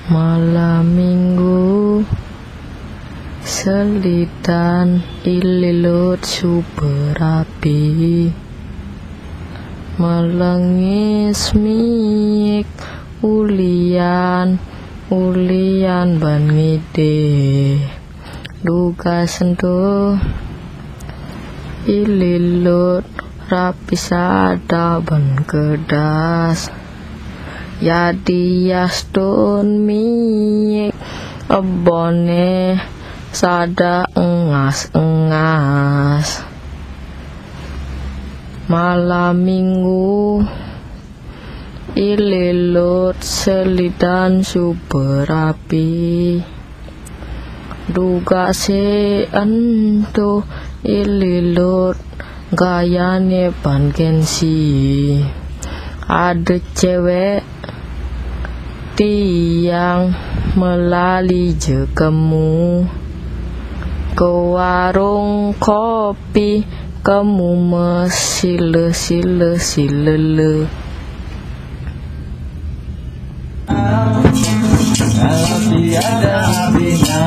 Malam minggu selidan ililut suberapi, melengis miik ulian ban ngide, duga sentuh ililut rapi sada ban kedas, yadi yastun miik ebone sada engas. Malam minggu ililut selidan suberapi, duga se entu ililut gayane ban gengsi. Ada cewek tiang melali jekemu ke warung kopi, kamu mesile silele. Kalau tiada artinya,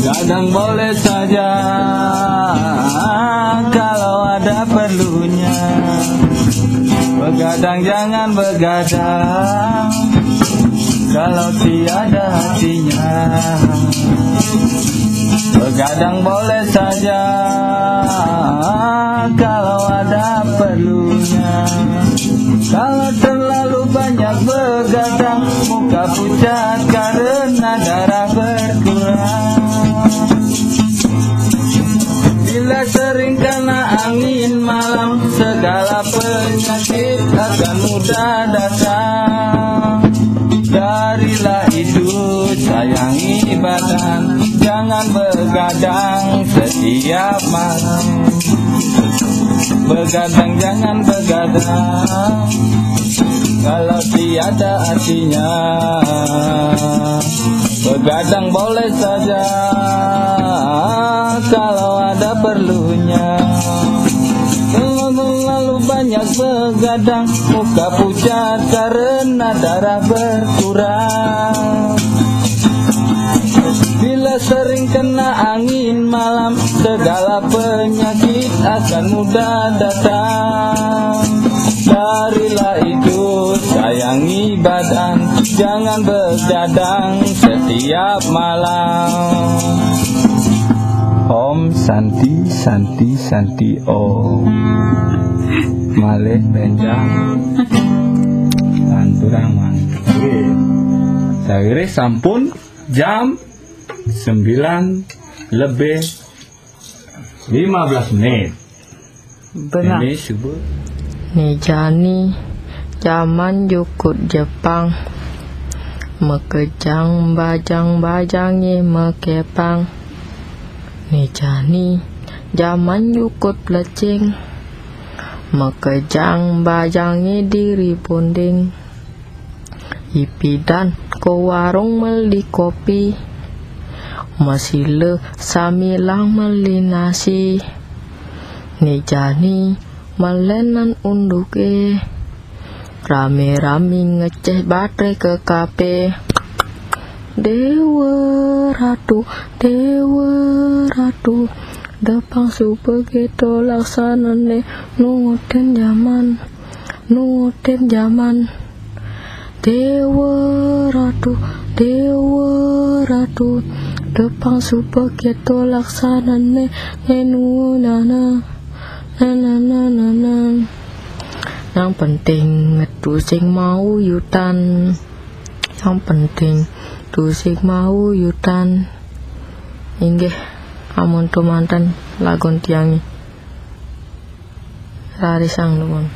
kadang boleh saja kalau ada perlunya. Begadang jangan begadang kalau tiada hatinya. Begadang boleh saja kalau ada perlunya. Kalau terlalu banyak begadang, muka pucat karena darah berkurang. Bila sering kena angin malam, segala penyakit akan mudah datang. Darilah itu sayangi badan, jangan begadang setiap malam. Begadang jangan begadang kalau tiada artinya. Begadang boleh saja kalau ada perlunya. Terlalu banyak begadang, muka pucat karena darah berkurang. Bila sering kena angin malam, segala penyakit akan mudah datang. Darilah itu sayangi badan, jangan begadang setiap malam. Om Santi Santi Santi Om Malih Benjang Anturang Mangkir. Saire sampun jam 9 lebih 15 menit. Benar. Ini subuh. Nijani zaman jukut Jepang, mekejang bajang-bajangi mekepang. Nijani zaman jukut lecing, mekejang bajangi diri punding. Ipidan ke warung meli kopi, masile samilang meli nasi. Nijani melenan unduke, rame-rame ngeceh baterai ke kafe. Dewa ratu, depang subegeto laksanane nunguten zaman. Dewa ratu, depang subegeto laksanane nunana. Yang penting ngetu sing mau yutan, yang penting tu sing mau yutan. Inggih amun tumanten lagon tiangi rarisang nuwun.